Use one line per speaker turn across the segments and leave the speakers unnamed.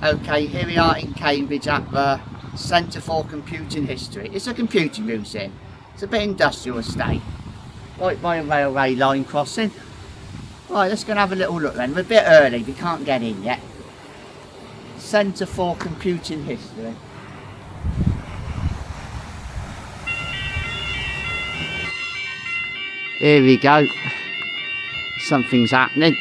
Okay, here we are in Cambridge at the Centre for Computing History. It's a computing museum. It's a bit industrial estate, right by a railway line crossing. Right, let's go and have a little look then. We're a bit early, we can't get in yet. Centre for Computing History. Here we go. Something's happening.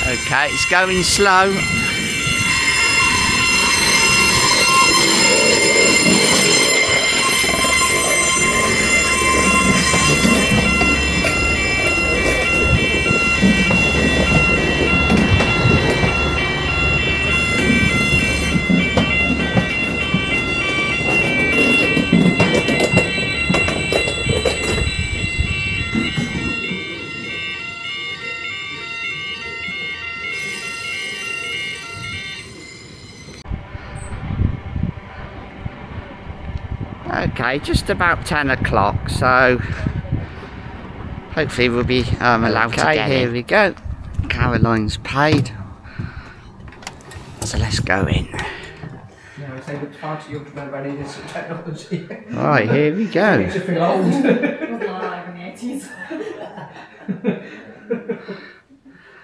Okay, it's going slow. Okay, just about 10 o'clock, so hopefully we'll be allowed to get in. Here we go. Caroline's paid. So let's go in. Right, here we go.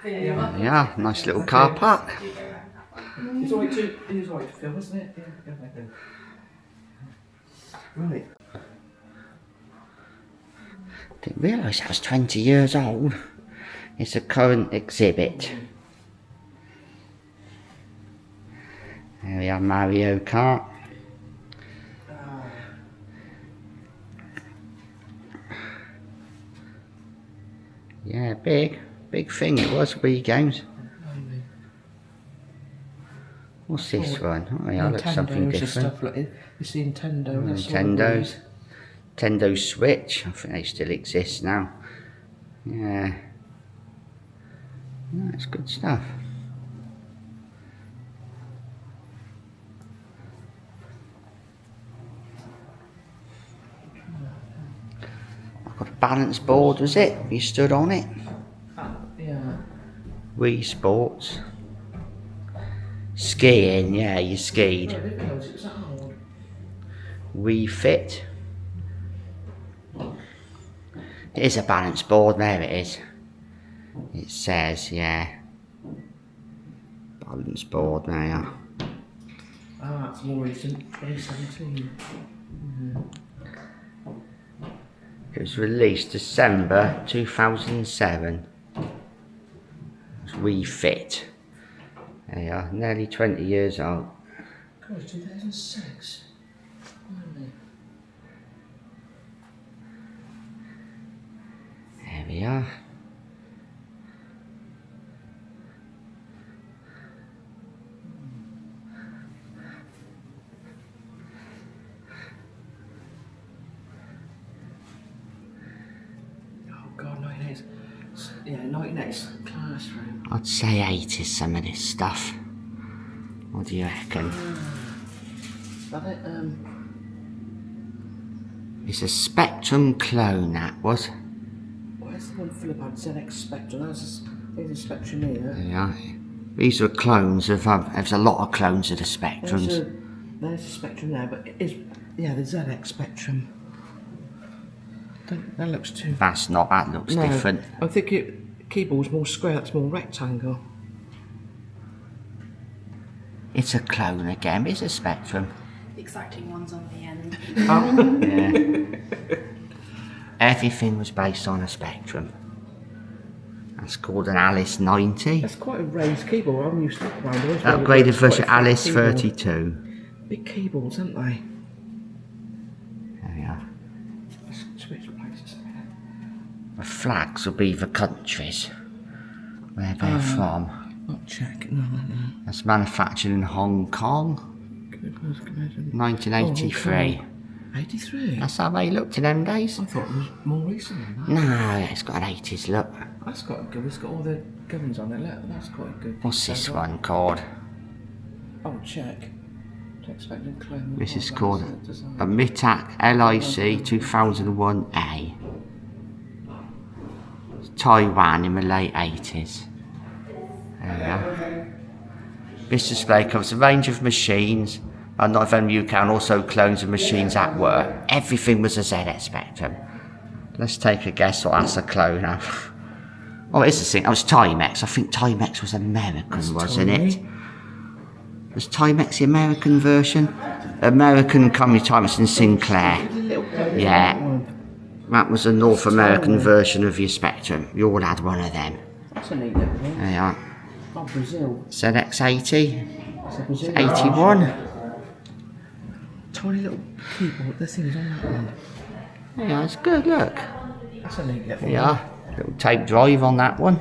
Yeah, nice little car park.
It's alright to film, isn't it? Yeah. Right.
Didn't realise that was 20 years old. It's a current exhibit. There we are, Mario Kart. Yeah, big thing it was, Wii games. What's this one? Oh yeah, looks something different.
Stuff like it. It's the Nintendo.
Nintendo Switch. I think they still exist now. Yeah. No, it's good stuff. I've got a balance board, was it? You stood on it?
Yeah.
Wii Sports. Skiing, yeah, you skied. Wii Fit. It is a balance board, there it is. It says, yeah. Balance board, there you are.
Ah, it's more recent, 2017.
It was released December 2007. It's Wii Fit. There you are, nearly 20 years old.
God, it's 2006.
There we are.
Oh God, 98. Yeah, 98's classroom.
I'd say 80s some of this stuff. What do you reckon?
Love it.
It's a Spectrum clone, that was.
Where's the one full about ZX Spectrum? There's a Spectrum here.
Yeah. These are clones of, there's a lot of clones of the Spectrums.
There's a Spectrum there, but it is, yeah, the ZX Spectrum. That looks too...
That looks different.
I think keyboard's more square, that's more rectangle.
It's a clone again, it's a Spectrum.
The exacting ones on the end.
Oh.
Yeah. Everything was based on a Spectrum. That's called an Alice 90.
That's quite a raised keyboard. I'm used to that around.
Upgraded version Alice 32.
Big keyboards, aren't they?
There we are.
Let's switch places.
The flags will be the countries where they're from.
Not Czech, no.
That's manufactured in Hong Kong. 1983.
83?
That's how they looked in them days.
I thought it was more recent than that.
No, it's got an 80s look.
That's quite good. It's got all the guns on it. That's quite good.
What's this one called?
Oh, check.
This is called a MITAC LIC 2001A. Taiwan in the late 80s. There we are. This display covers a range of machines, not from UK, and also clones of machines at work. Everything was a ZX Spectrum. Let's take a guess what that's a clone of. Oh, it is a thing. That was Timex. I think Timex was American, wasn't it? Was Timex the American version? American company Timex and Sinclair. Yeah. That was a North American version of your Spectrum. You all had one of them.
That's a neat little one.
There you are.
Oh, Brazil.
ZX80. 81.
Tiny little keyboard. The thing is on that one.
Yeah, it's good, look.
That's a neat little one.
Yeah, little tape drive on that one.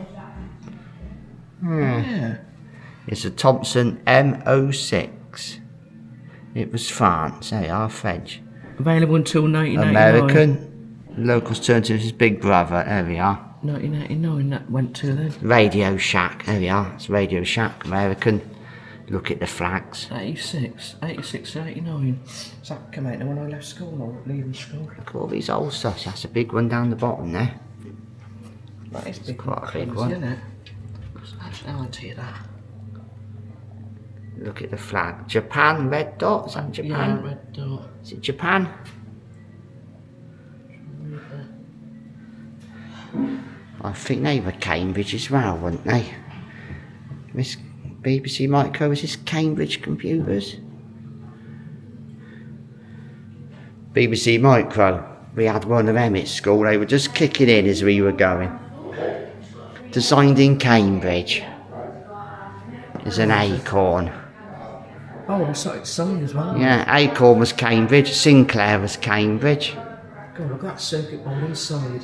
Yeah.
It's a Thompson M06. It was France. There you are, French.
Available until 1999.
American. Locals turned to his big brother. There we are.
1989 that went to then.
Radio Shack. There we are. It's Radio Shack. American. Look at the flags.
86, 89. So that came out when I left school or leaving school.
Look at all these old stuff. That's a big one down the bottom there.
That is big.
Quite a big one.
Isn't it? I'll tell you that.
Look at the flag. Japan, red dot. Is that Japan?
Yeah, red dot.
Is it Japan? I think they were Cambridge as well, weren't they? This BBC Micro, is this Cambridge computers? BBC Micro, we had one of them at school. They were just kicking in as we were going. Designed in Cambridge. There's an Acorn.
Oh, it's like signed as well.
Yeah, Acorn was Cambridge, Sinclair was Cambridge.
God, look at that circuit board inside.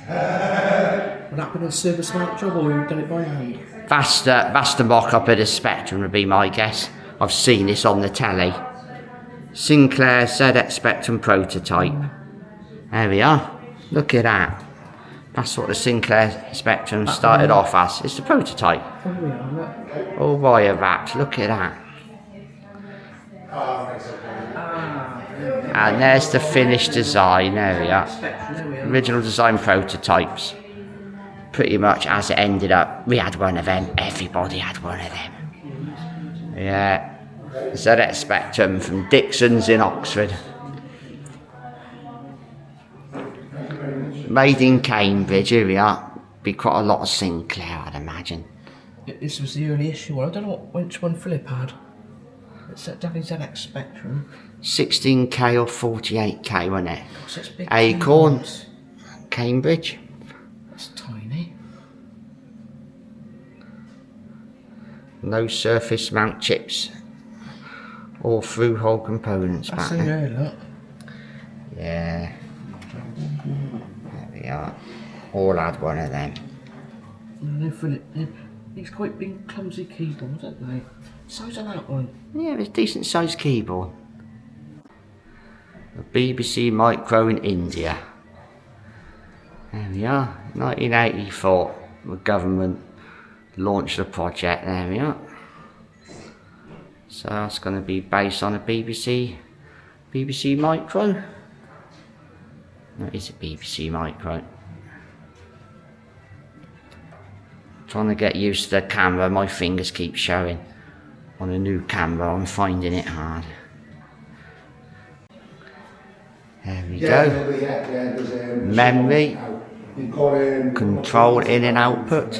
Would that been a Silver Smart job or we've done it by hand?
That's the mock-up of the Spectrum would be my guess. I've seen this on the telly. Sinclair ZX Spectrum prototype. There we are. Look at that. That's what the Sinclair Spectrum started off as. It's the prototype.
Oh, we are, look.
All wire wrapped. Look at that. And there's the finished design. There we are. Original design prototypes. Pretty much as it ended up. We had one of them. Everybody had one of them. Yeah. ZX Spectrum from Dixon's in Oxford. Made in Cambridge. Here we are. Be quite a lot of Sinclair, I'd imagine.
This was the early issue one. I don't know which one Philip had. It's definitely ZX Spectrum.
16K or 48K, wasn't it?
So it's big.
Acorn, Cambridge.
That's tiny.
No surface mount chips. All through hole components back
That's
there.
look.
Yeah. There we are. All had one of them.
No, Philip. These quite big, clumsy keyboards, aren't they? Size of that one.
Yeah, it's a decent sized keyboard. A BBC Micro in India. There we are. 1984. The government launched the project. There we are. So that's going to be based on a BBC Micro. No, it is a BBC Micro. Trying to get used to the camera. My fingers keep showing. On a new camera, I'm finding it hard. There we go. Memory, control in and output.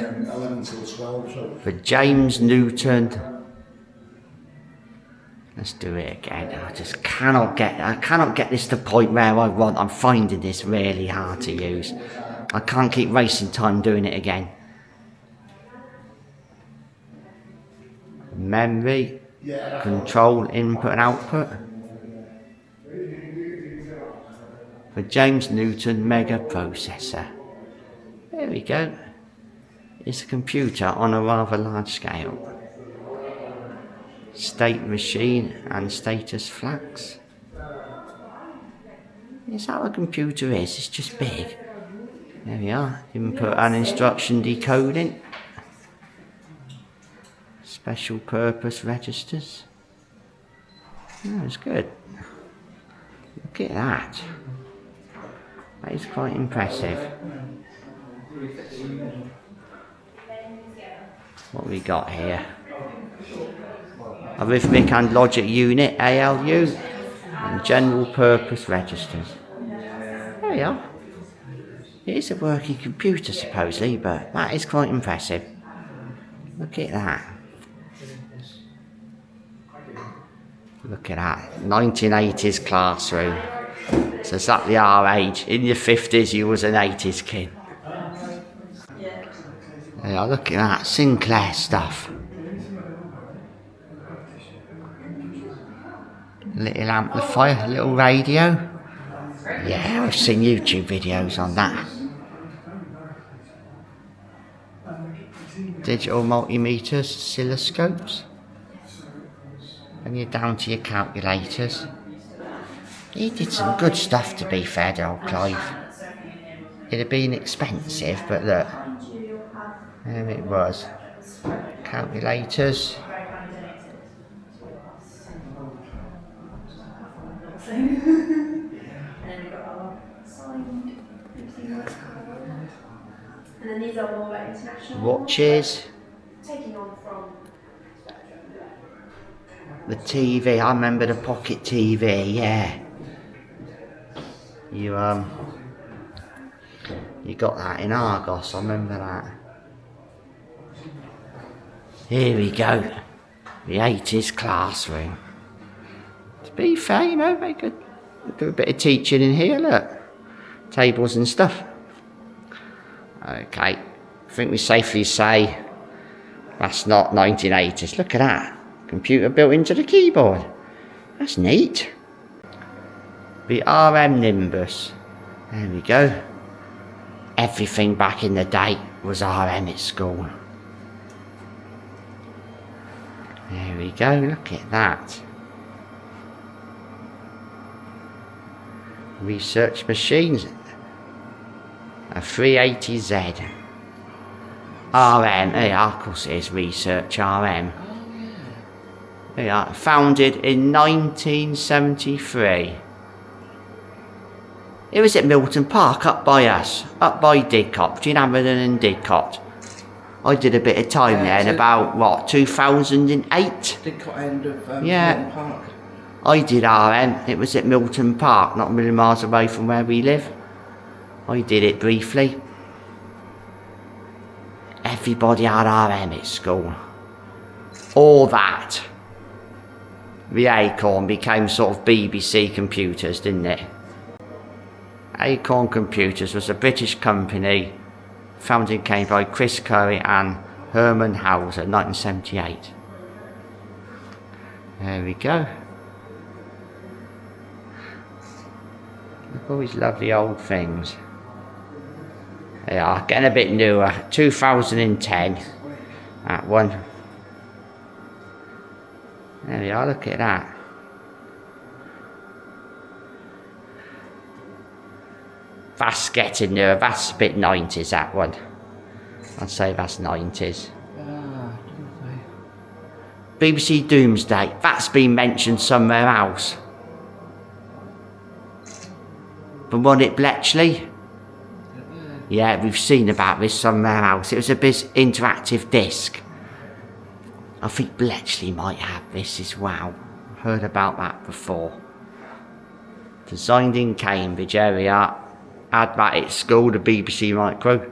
For James Newton. Let's do it again. I just cannot get this to the point where I want. I'm finding this really hard to use. I can't keep wasting time doing it again. Memory, control, input and output. For James Newton Mega Processor. There we go. It's a computer on a rather large scale. State machine and status flags. Is that what a computer is? It's just big. There we are. Input and instruction decoding. Special purpose registers. Oh, it's good. Look at that. That is quite impressive. What we got here? Arithmetic and Logic Unit, ALU, and General Purpose Registers. There we are. It is a working computer supposedly, but that is quite impressive. Look at that. Look at that. 1980s classroom. It's exactly our age. In your 50s you was an 80s kid. Yeah, look at that. Sinclair stuff. Little amplifier, little radio. Yeah, I've seen YouTube videos on that. Digital multimeters, oscilloscopes. And you're down to your calculators. He did some good stuff, to be fair to old Clive. It'd have been expensive, but look. There it was. Calculators.
And then these are more like international.
Watches.
Taking on from
The TV, I remember the pocket TV, yeah. You got that in Argos, I remember that. Here we go. The 80s classroom. To be fair, you know, they could do a bit of teaching in here, look. Tables and stuff. Okay, I think we safely say that's not 1980s. Look at that. Computer built into the keyboard. That's neat. The RM Nimbus. There we go. Everything back in the day was RM at school. There we go, look at that. Research machines. A 380Z. RM, yeah, of course it is Research RM. Yeah, founded in 1973. It was at Milton Park, up by us, up by Didcot, between Aberdeen and Didcot. I did a bit of time there in about, what, 2008?
Didcot end of
Milton
Park.
I did RM, it was at Milton Park, not a million miles away from where we live. I did it briefly. Everybody had RM at school. All that. The Acorn became sort of BBC Computers, didn't it? Acorn Computers was a British company founded in Cambridge by Chris Curry and Herman Hauser, 1978. There we go. Look at all these lovely old things. They are getting a bit newer. 2010. That one. There we are, look at that. That's getting newer, that's a bit 90s, that one. I'd say that's 90s. BBC Doomsday, that's been mentioned somewhere else. The one at Bletchley? Yeah, we've seen about this somewhere else. It was a bit interactive disc. I think Bletchley might have this as well. I've heard about that before. Designed in Cambridge area. Had that at school, the BBC Micro.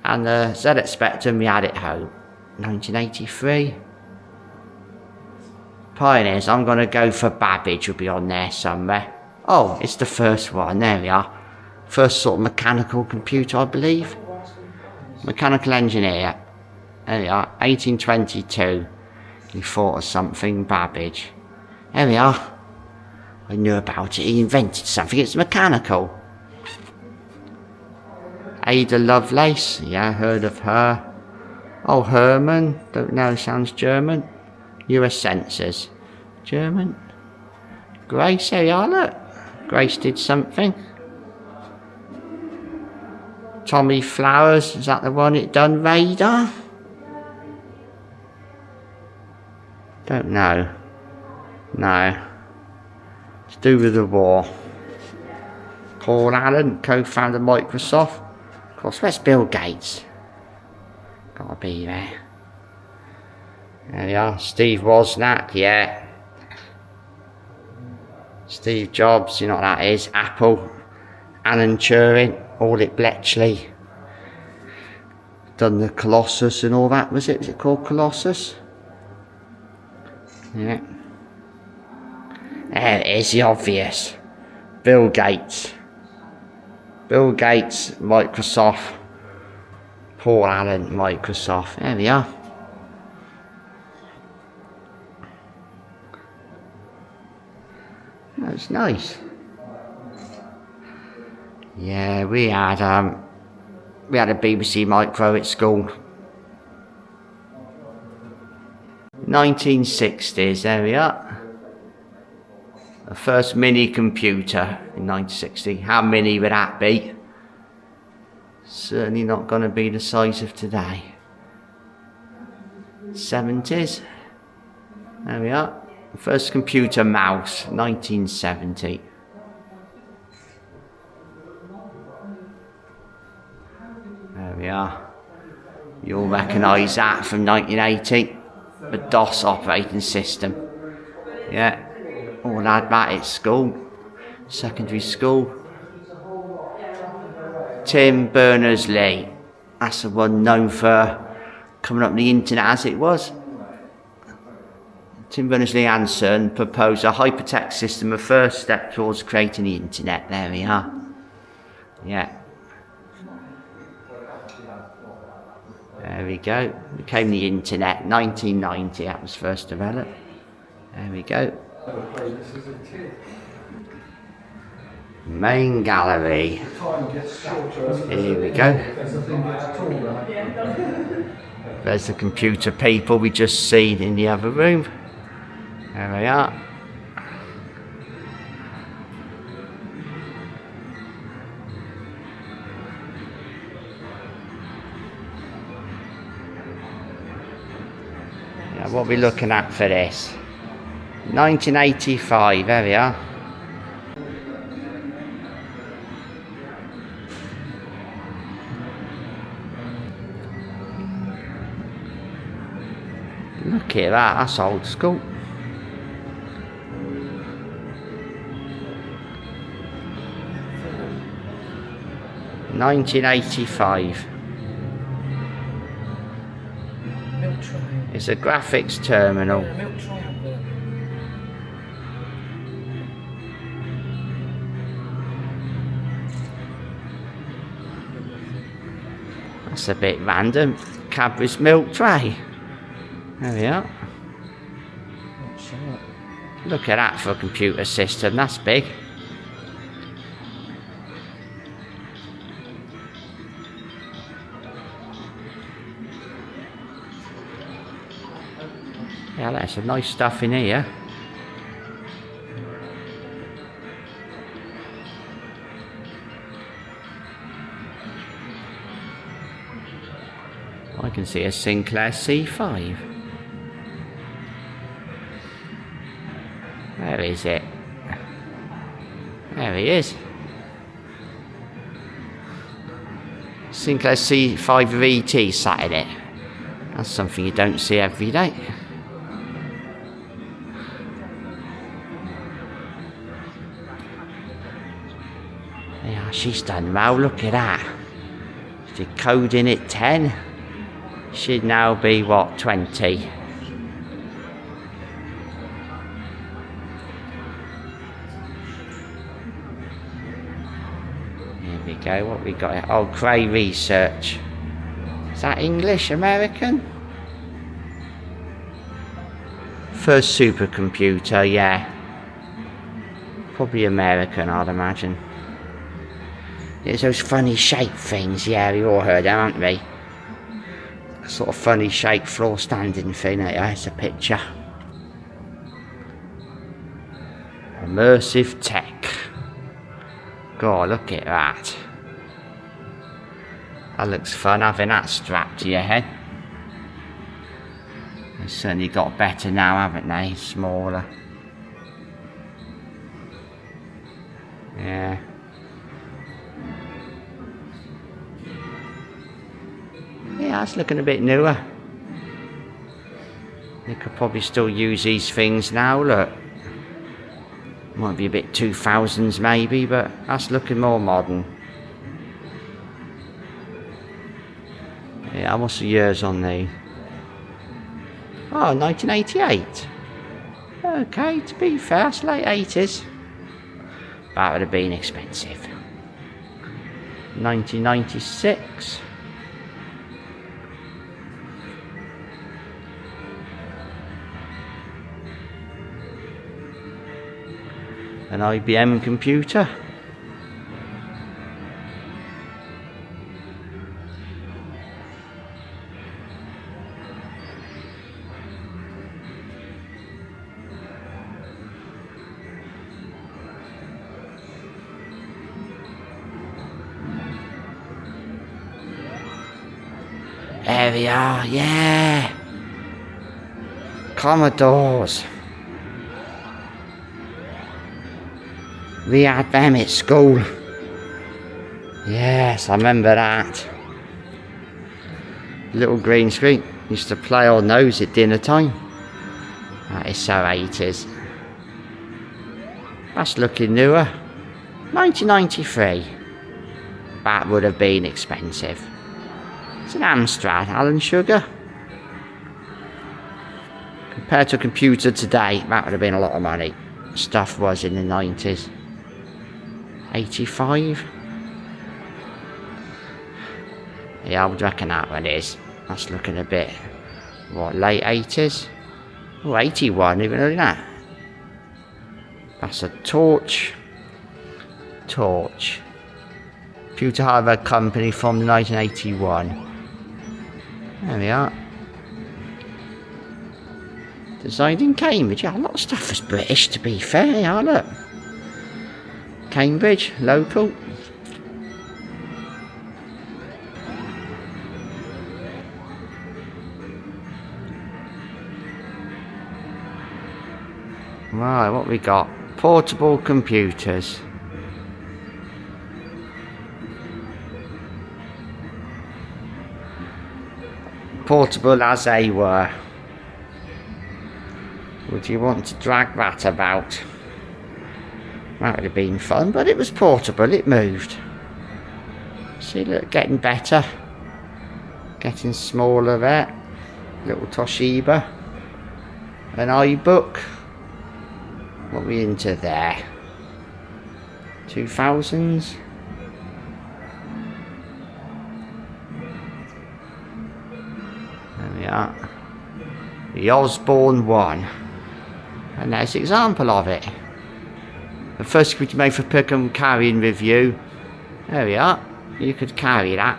And the ZX Spectrum, we had it home. 1983. Pioneers, I'm going to go for Babbage, will be on there somewhere. Oh, it's the first one, there we are. First sort of mechanical computer, I believe. Mechanical engineer. There we are, 1822. He thought of something, Babbage. There we are. I knew about it, he invented something, it's mechanical. Ada Lovelace, yeah, heard of her. Oh, Herman, don't know, sounds German. US Sensors, German. Grace, there we are, look. Grace did something. Tommy Flowers, is that the one it done? Radar? Don't know. No. To do with the war. Paul Allen, co-founder of Microsoft. Of course, where's Bill Gates? Gotta be there. There we are. Steve Wozniak, yeah. Steve Jobs, you know what that is. Apple. Alan Turing. Orlick Bletchley. Done the Colossus and all that, was it? Was it called Colossus? Yeah. There it is, the obvious. Bill Gates. Bill Gates, Microsoft. Paul Allen, Microsoft. There we are. That's nice. Yeah, we had a BBC Micro at school. 1960s, there we are. The first mini computer in 1960. How mini would that be? Certainly not going to be the size of today. 70s. There we are. The first computer mouse, 1970. There we are. You'll recognise that from 1980. The DOS operating system. Yeah. All had that at school. Secondary school. Tim Berners-Lee. That's the one known for coming up with the internet as it was. Tim Berners-Lee and Son proposed a hypertext system, a first step towards creating the internet. There we are. Yeah. There we go. Became the internet. 1990, that was first developed. There we go. Main gallery. Here we go. There's the computer people we just seen in the other room. There we are. Yeah, what are we looking at for this? 1985, there we are. Look at that, that's old school. $1985. It's a graphics terminal. That's a bit random. Cadbury's milk tray. There we are. Look at that for a computer system, that's big. Yeah, there's some nice stuff in here. I can see a Sinclair C5. Where is it? There he is. Sinclair C5 VT sat in it. That's something you don't see every day. Yeah, she's done well, look at that. She's coding at 10. She'd now be, what, 20? Here we go, what we got here? Oh, Cray Research. Is that English, American? First supercomputer, yeah. Probably American, I'd imagine. It's those funny shaped things, yeah, we all heard them, haven't we? Sort of funny shaped floor standing thing. There's a picture. Immersive tech. God, look at that. That looks fun, having that strapped to your head. They've certainly got better now, haven't they? Smaller. That's looking a bit newer. You could probably still use these things now, look. Might be a bit 2000s maybe, but that's looking more modern. Yeah, what's the years on these? Oh, 1988. Okay, to be fair, it's late 80s. That would have been expensive. 1996. An IBM computer. There we are, yeah. Commodores. We had them at school. Yes, I remember that. Little green screen. Used to play on those at dinner time. That is so 80s. That's looking newer. 1993. That would have been expensive. It's an Amstrad, Alan Sugar. Compared to a computer today, that would have been a lot of money. Stuff was in the 90s. 85. Yeah, I would reckon that one is. That's looking a bit, what, late 80s? Oh, 81, even though that. That's a torch. Torch. Computer Hardware Company from 1981. There we are. Designed in Cambridge. Yeah, a lot of stuff is British, to be fair. Yeah, look. Cambridge, local. Right, what we got? Portable computers. Portable as they were. Would you want to drag that about? That would have been fun, but it was portable, it moved. See, look, getting better. Getting smaller there. Little Toshiba. An iBook. What are we into there? 2000s? There we are. The Osborne 1. And there's an example of it. The first computer made for pick and carrying review. There we are. You could carry that.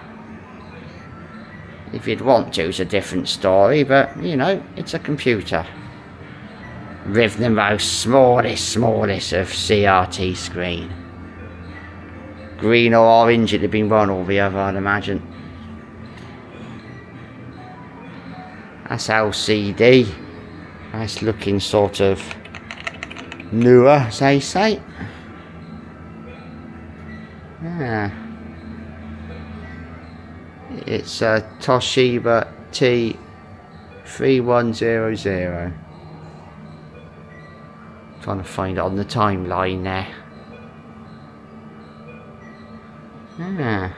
If you'd want to, it's a different story, but you know, it's a computer. With the most smallest of CRT screen. Green or orange, it'd have been one or the other, I'd imagine. That's LCD. Nice looking, sort of newer, as they say. Yeah. It's a Toshiba T3100. Trying to find it on the timeline there. Yeah.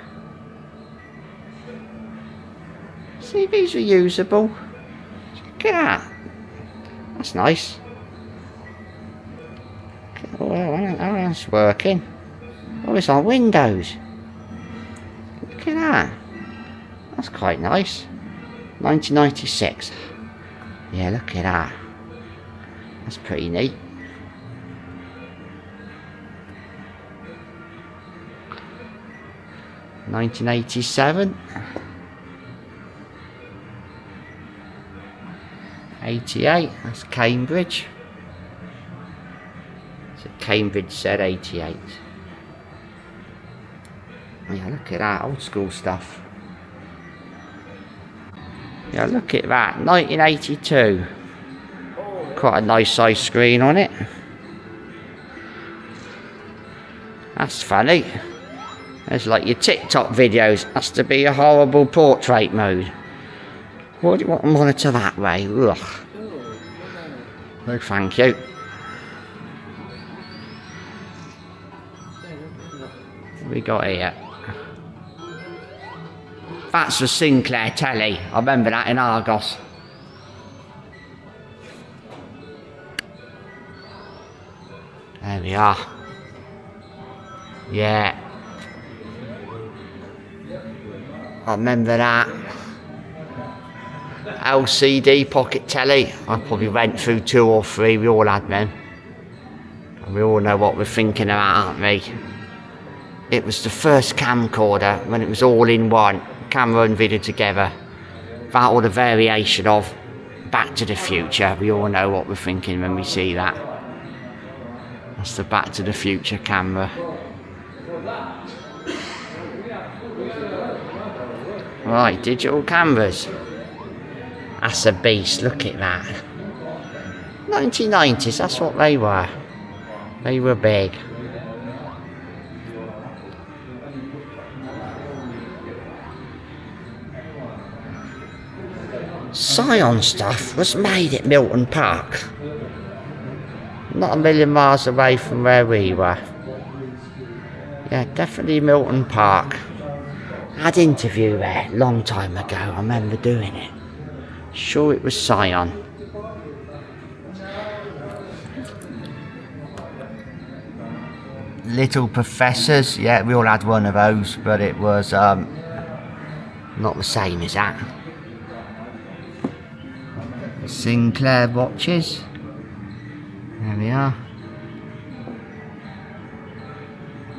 See, these are usable. Look at that. That's nice. Oh, that's working. Oh, it's on Windows. Look at that. That's quite nice. 1996. Yeah, look at that. That's pretty neat. $1987. 88. That's Cambridge. So Cambridge said 88. Yeah, look at that old school stuff. Yeah, look at that. 1982. Quite a nice size screen on it. That's funny. There's like your TikTok videos. Has to be a horrible portrait mode. Why do you want to monitor that way? Ugh. No, thank you. What we got here? That's the Sinclair telly. I remember that in Argos. There we are. Yeah. I remember that. LCD pocket telly. I probably went through 2 or 3. We all had them. And we all know what we're thinking about, aren't we? It was the first camcorder when it was all in one. Camera and video together. That or the variation of Back to the Future. We all know what we're thinking when we see that. That's the Back to the Future camera. Right, digital cameras. That's a beast, look at that. 1990s, that's what they were. They were big. Scion stuff was made at Milton Park. Not a million miles away from where we were. Yeah, definitely Milton Park. I had an interview there a long time ago. I remember doing it. Sure it was Scion. Little Professors. Yeah, we all had one of those, but it was not the same as that. Sinclair watches. There we are.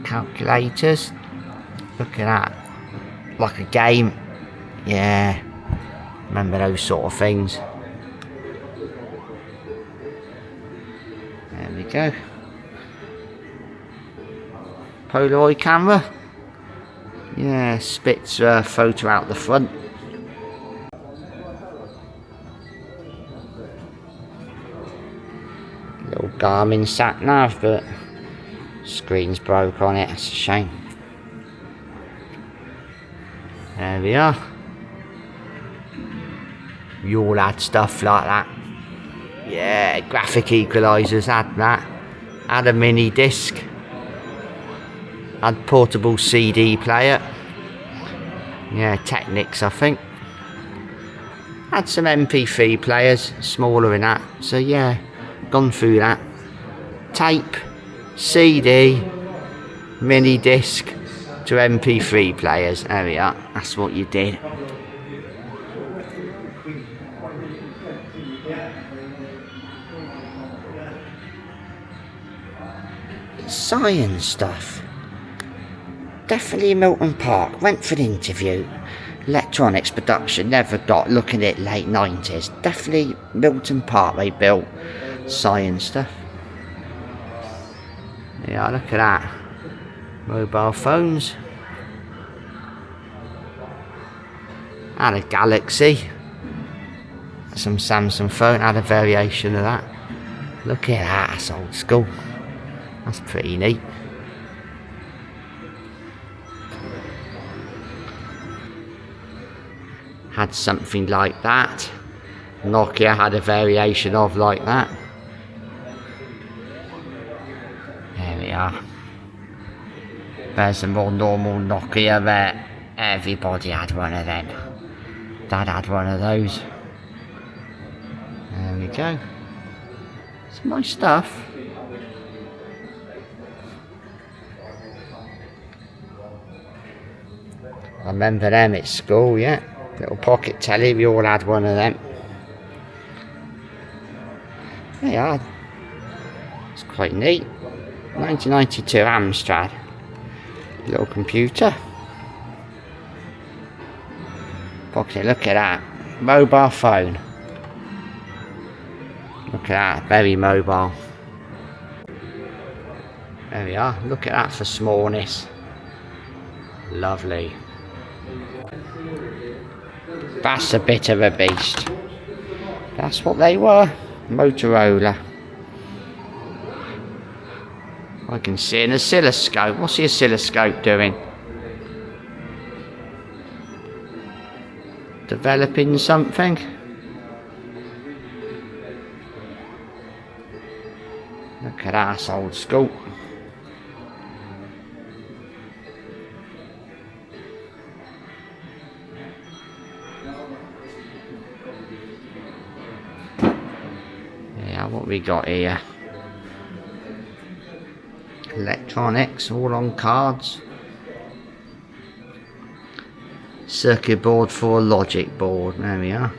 Calculators. Look at that. Like a game. Yeah. Remember those sort of things. There we go. Polaroid camera. Yeah, spits a photo out the front. Little Garmin sat nav, but screen's broke on it. That's a shame. There we are. We all had stuff like that. Yeah, graphic equalisers had that. Had a mini disc. Had portable CD player. Yeah, Technics I think. Had some MP3 players, smaller than that. So yeah, gone through that. Tape, CD, mini disc to MP3 players. There we are. That's what you did. Science stuff. Definitely Milton Park. Went for an interview. Electronics production. Never got. Looking at late 90s. Definitely Milton Park they built science stuff. Yeah, look at that. Mobile phones. Had a Galaxy. Some Samsung phone. Had a variation of that. Look at that. That's old school. That's pretty neat. Had something like that. Nokia had a variation of like that. There we are. There's a more normal Nokia there. Everybody had one of them. Dad had one of those. There we go. Some nice stuff. I remember them at school, yeah. Little pocket telly, we all had one of them. Yeah, it's quite neat. 1992 Amstrad. Little computer. Pocket, look at that. Mobile phone. Look at that, very mobile. There we are, look at that for smallness. Lovely. That's a bit of a beast. That's what they were. Motorola. I can see an oscilloscope. What's the oscilloscope doing? developing something. Look at that, old school. Yeah, what we got here? Electronics, all on cards. Circuit board for a logic board, there we are.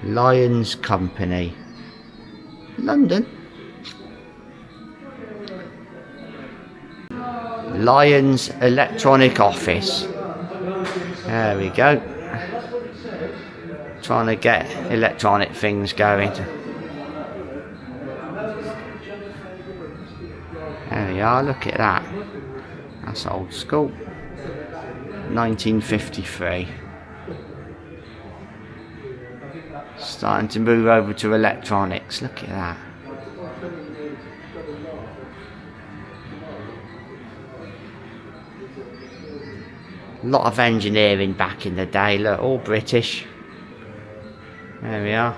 Lions Company, London. Lions Electronic Office. There we go. Trying to get electronic things going. There we are, look at that. That's old school. 1953. Starting to move over to electronics, look at that. A lot of engineering back in the day, look, all British. There we are.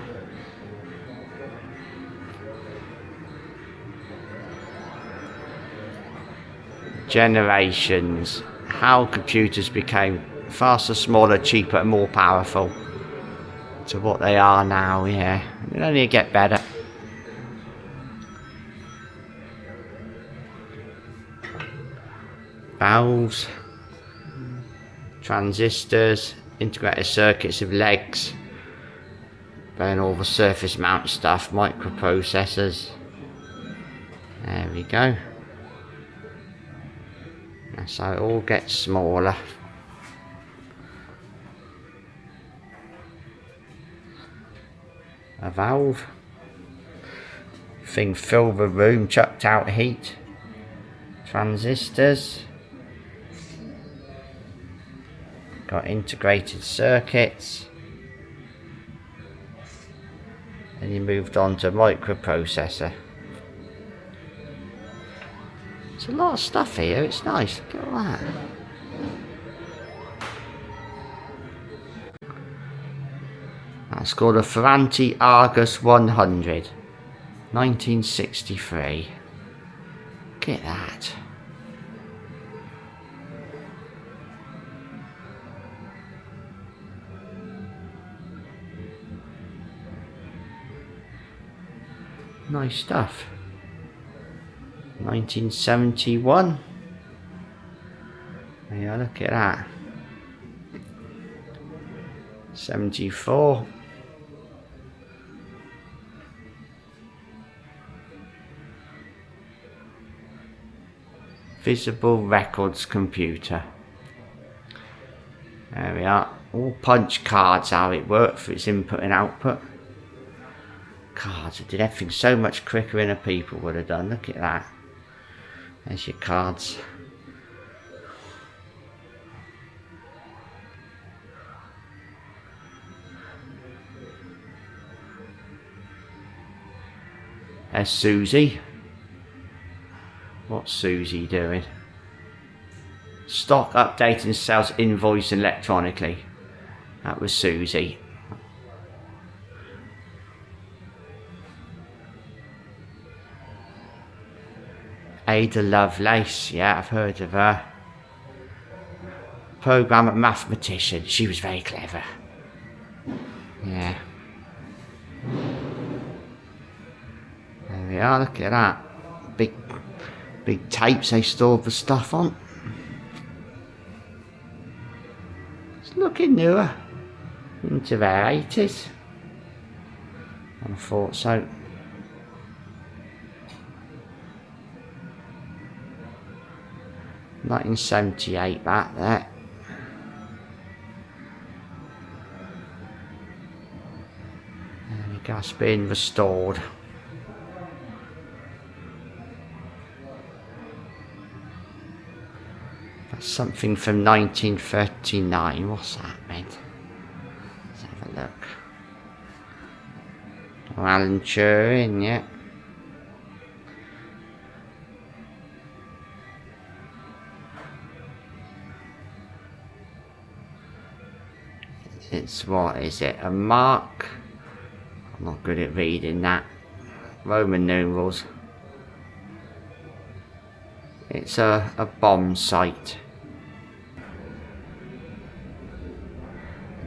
Generations. How computers became faster, smaller, cheaper and more powerful to what they are now, yeah. It'll only get better. Valves, transistors, integrated circuits of legs, and all the surface mount stuff, microprocessors. There we go. That's how it all gets smaller. A valve. Thing fill the room, chucked out heat. Transistors. Got integrated circuits. And you moved on to microprocessor. There's a lot of stuff here, it's nice, look at all that. That's called a Ferranti Argus 100, 1963. Look at that. Nice stuff. 1971. Yeah, look at that. 74. Visible records computer. There we are. All punch cards, how it worked for its input and output. Cards, it did everything so much quicker than a people would have done. Look at that. There's your cards. There's Susie. What's Susie doing? Stock updating sales invoice electronically. That was Susie. Ada Lovelace, yeah, I've heard of her. Programmer, mathematician, she was very clever. Yeah. There we are, look at that. Big tapes they stored the stuff on. It's looking newer. Into their 80s. I thought so. $1978 back there. And the gas being restored. That's something from 1939. What's that meant? Let's have a look. Oh, Alan Turing, yeah. It's, what is it, a mark? I'm not good at reading that. Roman numerals. It's a bomb site.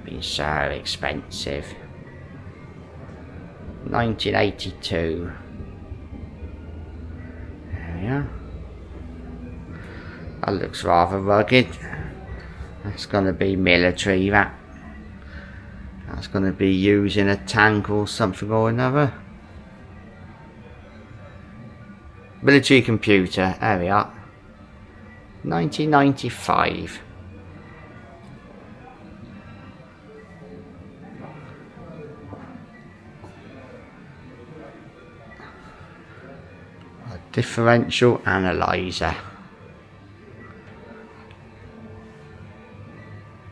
Been so expensive. 1982. There we are. That looks rather rugged. That's going to be military, that. That's going to be using a tank or something or another. Military computer, there we are. 1995. A differential analyzer.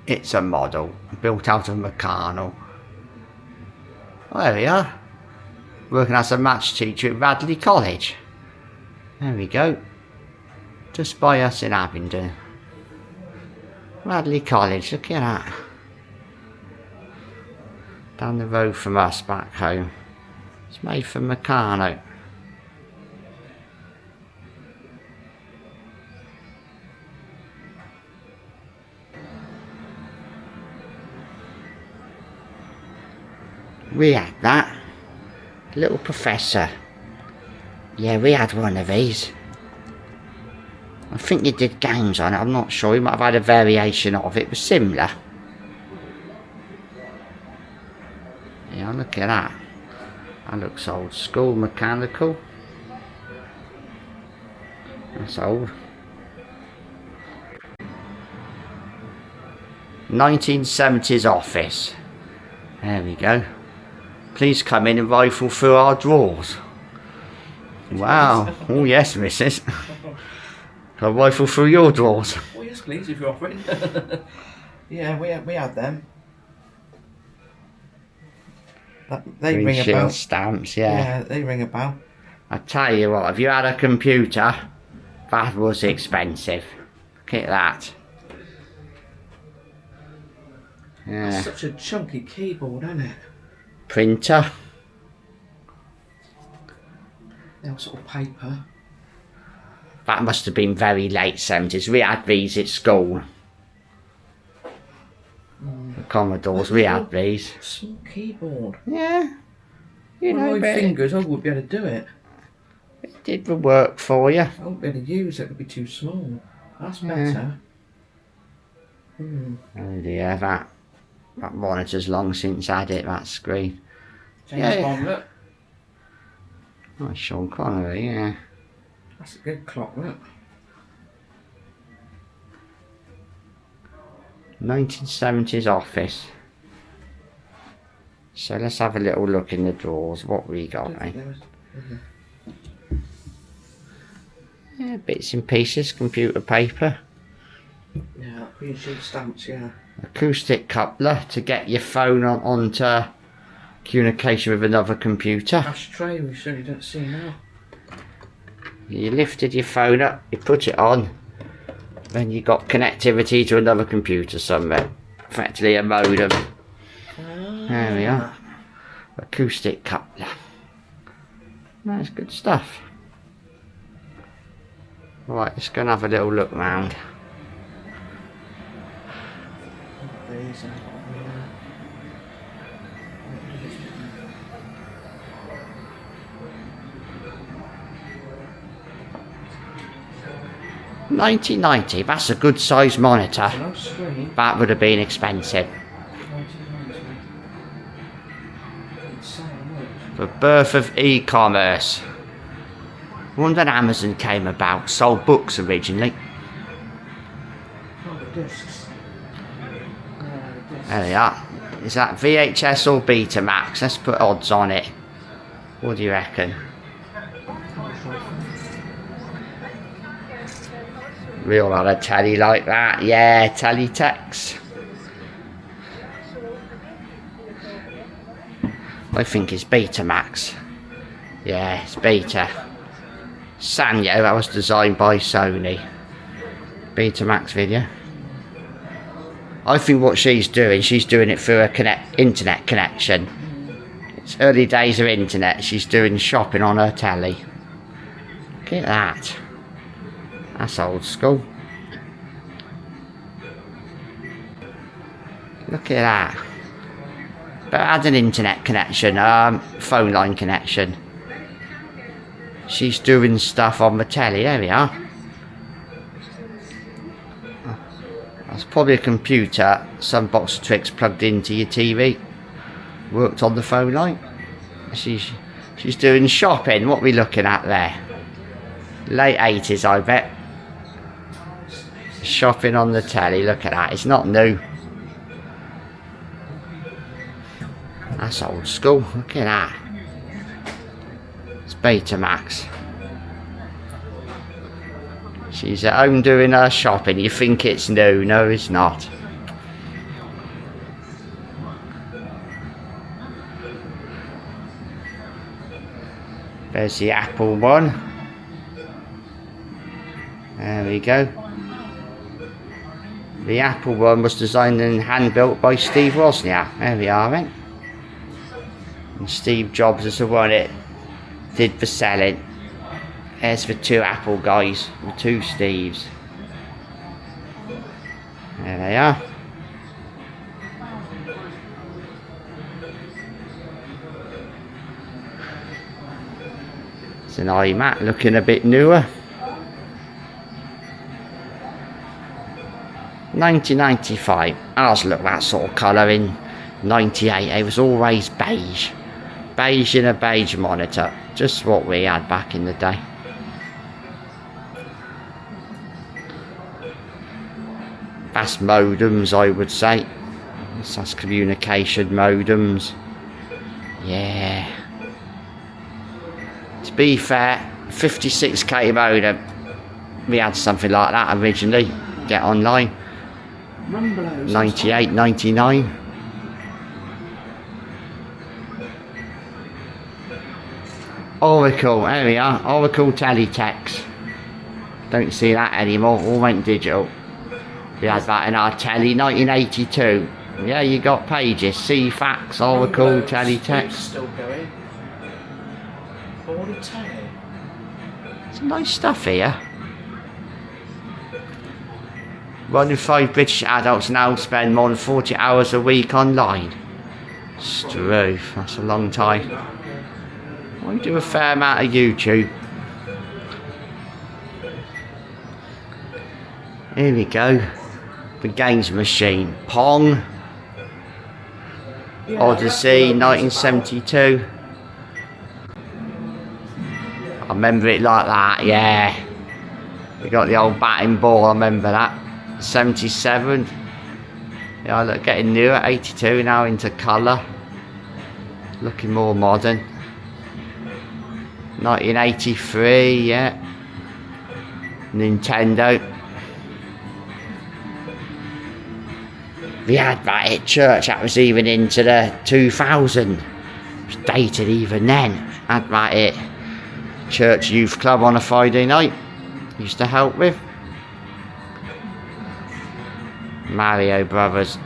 It's a model built out of Meccano. Oh, there we are. Working as a maths teacher at Radley College. There we go. Just by us in Abingdon. Radley College, look at that. Down the road from us back home. It's made from Meccano. We had that. Little professor. Yeah, we had one of these. I think you did games on it, I'm not sure. You might have had a variation of it. It was similar. Yeah, look at that. That looks old school, mechanical. That's old. 1970s office. There we go. Please come in and rifle through our drawers. Wow. Oh yes, missus. Can I rifle through your drawers?
Oh yes, please, if you're offering. Yeah, we had them. They
Green
ring a
shield
bell.
stamps, yeah.
Yeah, they ring a bell.
I tell you what, if you had a computer, that was expensive. Look at that. Yeah.
That's such a chunky keyboard, isn't it?
Printer.
They're sort of paper.
That must have been very late 70s. We had these at school. The Commodores, we had these.
Small keyboard.
Yeah. You know,
With my
but
fingers, I would be able to do it.
it did the work for you.
I wouldn't be able to use it, it would be too small. That's better.
Oh dear, that monitor's long since had it, that screen.
James Bond, look.
Oh, Sean Connery, yeah.
That's a good clock, look.
1970s office. So let's have a little look in the drawers. What we got, eh? Yeah, bits and pieces, computer paper.
Yeah, green sheet stamps, yeah.
Acoustic coupler to get your phone onto communication with another computer.
Ashtray, we certainly don't see now.
You lifted your phone up, you put it on, then you got connectivity to another computer somewhere. Effectively a modem. There we are. Acoustic coupler. That's good stuff. Right, let's go and have a little look round.
These are,
1990, that's a good sized monitor.
no screen.
That would have been expensive.
1990. It's so
The birth of e-commerce. Wonder when Amazon came about, sold books originally.
Oh, the discs.
There they are. Is that VHS or Betamax? Let's put odds on it. What do you reckon? We all had a telly like that. Yeah, teletext. I think it's Betamax. Yeah, it's Beta. Sanyo, that was designed by Sony. Betamax video. I think what she's doing it through a internet connection. It's early days of internet. She's doing shopping on her telly. Look at that. That's old school. Look at that. But I had an internet connection, phone line connection. She's doing stuff on the telly. There we are. That's probably a computer, some box of tricks plugged into your TV. Worked on the phone line. She's doing shopping. What are we looking at there? Late 80s, I bet. Shopping on the telly. Look at that. It's not new. That's old school. Look at that. It's Betamax. She's at home doing her shopping. You think it's new? No, it's not. There's the Apple one. There we go. The Apple one was designed and hand-built by Steve Wozniak. There we are, then. And Steve Jobs is the one that did the selling. There's the two Apple guys, the two Steves. There they are. It's an iMac looking a bit newer. 1995. Ours looked that sort of colour in 98. It was always beige. Beige in a beige monitor. Just what we had back in the day. That's modems, I would say. That's communication modems. Yeah. To be fair, 56k modem. We had something like that originally. Get online. 98, 99. Oracle, there we are. Oracle Teletext. Don't see that anymore. All went digital. We had that in our telly, 1982. Yeah, you got pages. CFAX, Oracle, Teletext.
Still going. Order telly.
Some nice stuff here. 1 in 5 British adults now spend more than 40 hours a week online. Struth, that's a long time. I do a fair amount of YouTube. Here we go. The games machine. Pong. Odyssey, 1972. I remember it like that, yeah. We got the old batting ball, I remember that. 77. Yeah, look, getting newer. 82 now into colour. Looking more modern. 1983, yeah. Nintendo. We had that at church, that was even into the 2000. It was dated even then. Had that at church youth club on a Friday night. Used to help with. Mario Brothers.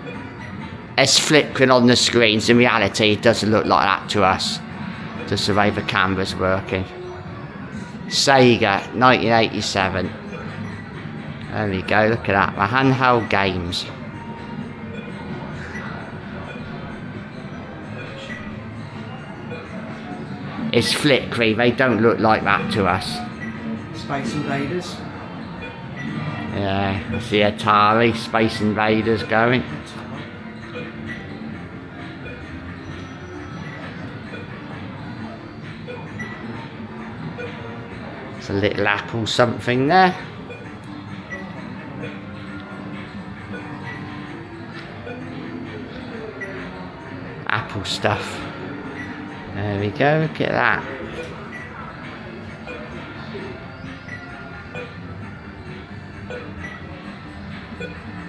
It's flickering on the screens. In reality, it doesn't look like that to us. Just the way the camera's working. Sega, 1987. There we go, look at that. The handheld games. It's flickery, they don't look like that to us.
Space Invaders.
Yeah, I see Atari, Space Invaders going. It's a little Apple something there. Apple stuff. There we go, look at that.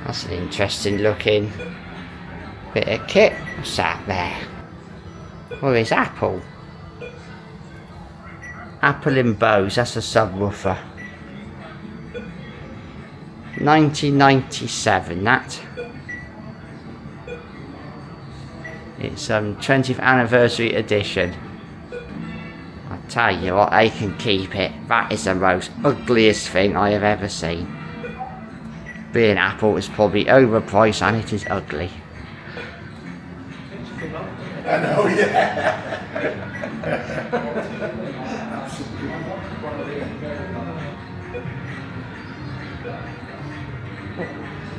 That's an interesting looking bit of kit. What's that there? Well, it's Apple. Apple in Bose, that's a subwoofer. 1997, that. It's 20th anniversary edition. I tell you what, they can keep it. That is the most ugliest thing I have ever seen. Being Apple is probably overpriced and it is ugly.
I know, yeah.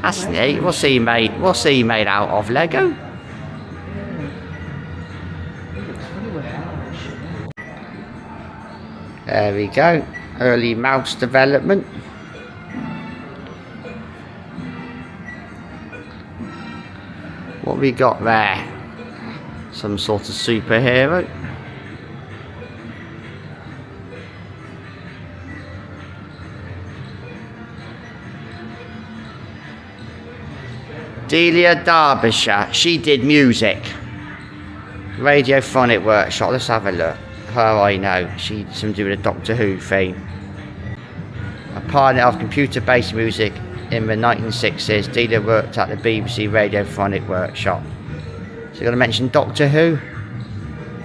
That's neat. What's he made out of? Lego? There we go. Early mouse development. What we got there? Some sort of superhero. Delia Derbyshire. She did music. Radiophonic Workshop. Let's have a look. Her I know. She did something to do with a Doctor Who theme. A pioneer of computer-based music in the 1960s. Delia worked at the BBC Radiophonic Workshop. So you've got to mention Doctor Who.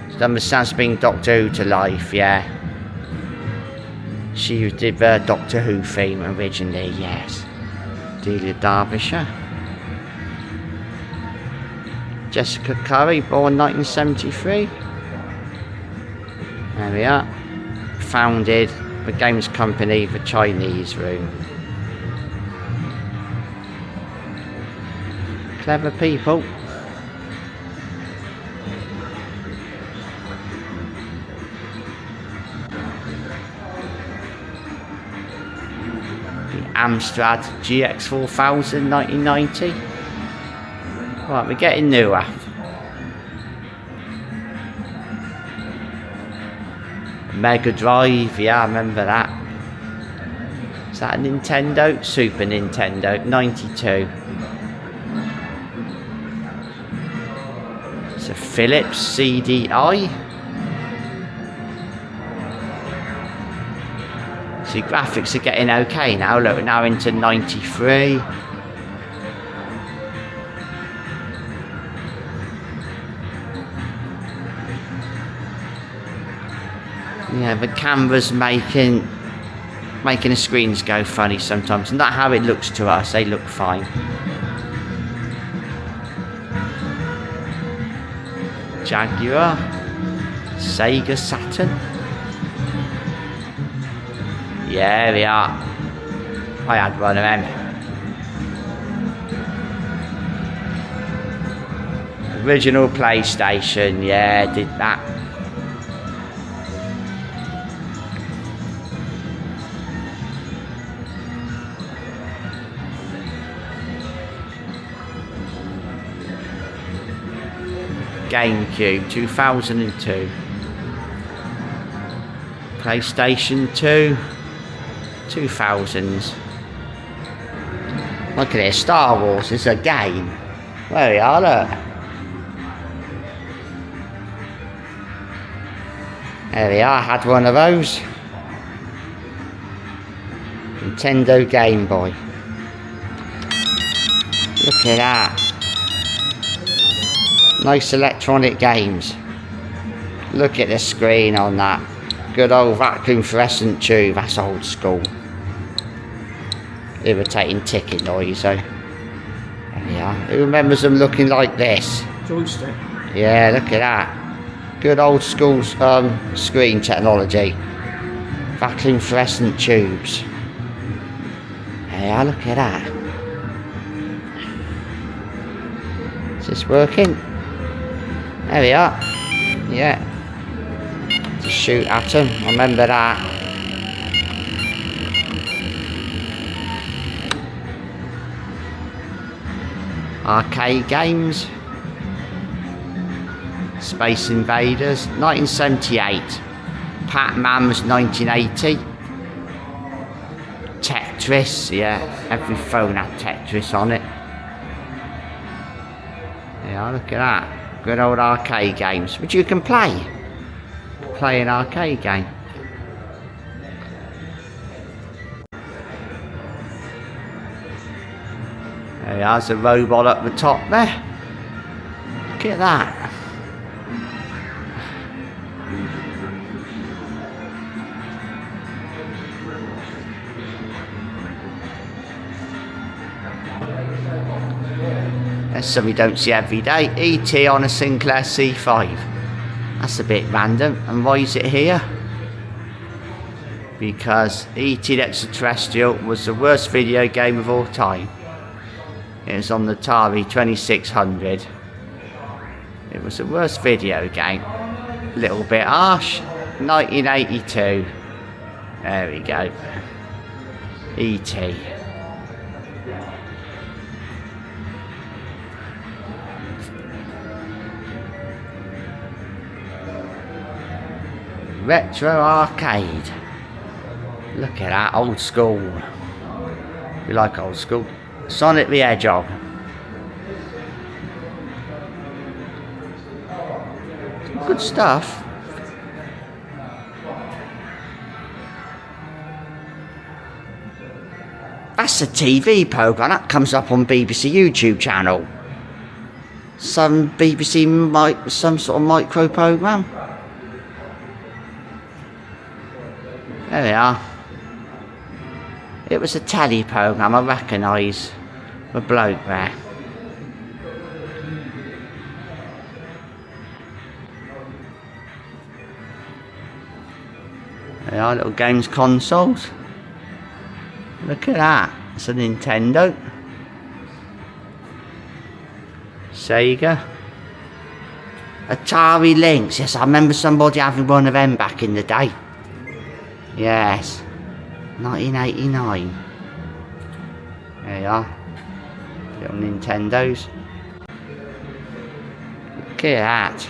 She's done the Sans Being Doctor Who to life, yeah. She did the Doctor Who theme originally, yes. Delia Derbyshire. Jessica Curry, born 1973. There we are. Founded the games company, The Chinese Room. Clever people. The Amstrad GX4000 1990. Right, we're getting newer. Mega Drive, yeah, I remember that. Is that a Nintendo? Super Nintendo, 92. It's a Philips CDI. See, graphics are getting okay now. Look, we're now into 93. Yeah, the camera's making the screens go funny sometimes. Not how it looks to us, they look fine. Jaguar, Sega Saturn. Yeah, they are. I had one of them. Original PlayStation, yeah, did that. GameCube 2002. PlayStation 2 2000s. Look at this, Star Wars is a game. There we are, look. There we are, I had one of those. Nintendo Game Boy. Look at that. Nice electronic games. Look at the screen on that. Good old vacuum fluorescent tube. That's old school. Irritating ticking noise though. There we are. Who remembers them looking like this?
Joystick.
Yeah, look at that. Good old school screen technology. Vacuum fluorescent tubes. Yeah, look at that. Is this working? There we are. Yeah. To shoot at them. I remember that. Arcade games. Space Invaders. 1978. Pac-Man was 1980. Tetris. Yeah. Every phone had Tetris on it. Yeah, look at that. Good old arcade games, which you can play an arcade game. There's a robot up the top there. Look at that. That's something you don't see every day. E.T. on a Sinclair C5. That's a bit random. And why is it here? Because E.T. the Extraterrestrial was the worst video game of all time. It was on the Atari 2600. It was the worst video game. A little bit harsh. 1982. There we go. E.T. Retro arcade. Look at that, old school. We like old school. Sonic the Hedgehog. Good stuff. That's a TV programme. That comes up on BBC YouTube channel. Some BBC some sort of micro programme. There we are. It was a telly programme. I recognise the bloke there. There are little games consoles. Look at that. It's a Nintendo. Sega. Atari Lynx. Yes, I remember somebody having one of them back in the day. Yes. 1989. There you are. Little Nintendos. Look at that.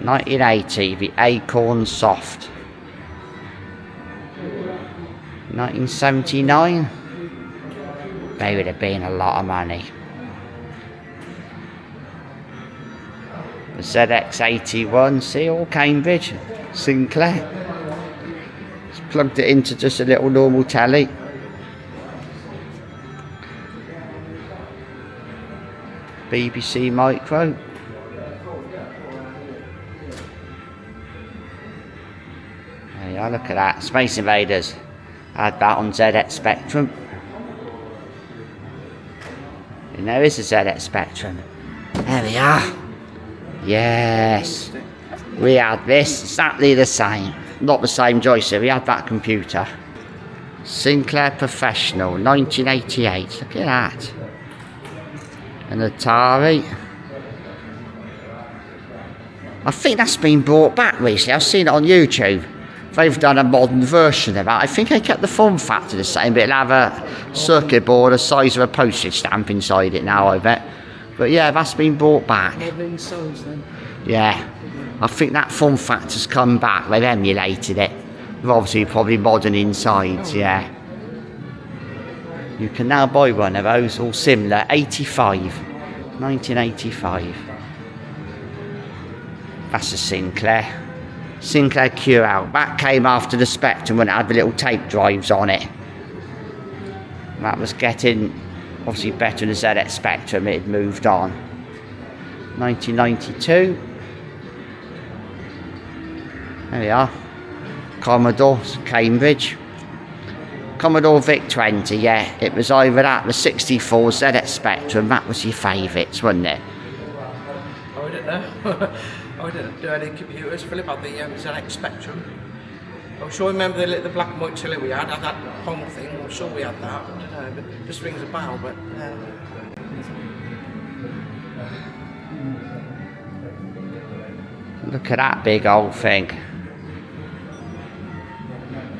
1980, the Acorn Soft. 1979. They would have been a lot of money. The ZX81, see, all Cambridge, Sinclair. Just plugged it into just a little normal telly. BBC Micro. There you are, look at that. Space Invaders. I had that on ZX Spectrum. And there is a ZX Spectrum. There we are. Yes. We had this, exactly the same. Not the same joystick, we had that computer. Sinclair Professional, 1988. Look at that. An Atari. I think that's been brought back recently. I've seen it on YouTube. They've done a modern version of that. I think they kept the form factor the same, but it'll have a circuit board the size of a postage stamp inside it now, I bet. But yeah, that's been brought back.
Modern size then?
Yeah. I think that form factor's come back. They've emulated it. They're obviously probably modern insides, yeah. You can now buy one of those, all similar. 1985. That's a Sinclair. Sinclair Q-Out. That came after the Spectrum when it had the little tape drives on it. That was getting obviously better than the ZX Spectrum. It had moved on. 1992. There we are. Commodore, Cambridge. Commodore VIC-20, yeah. It was either that, the 64 ZX Spectrum. That was your favourites, wasn't it?
I don't know. I didn't do any computers. Philip had the ZX Spectrum. I'm sure I remember the black and white telly we had that Pong thing. I'm sure we had that. I don't know, but it just rings a bell. But
look at that big old thing.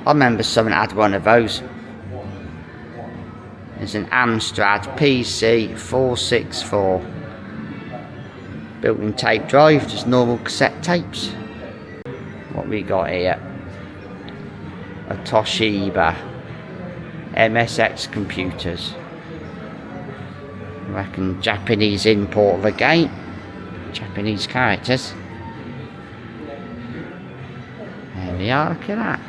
I remember someone had one of those. It's an Amstrad PC464. Built-in tape drive, just normal cassette tapes. What we got here? A Toshiba MSX computers. I reckon Japanese import of a game. Japanese characters. There we are, look at that.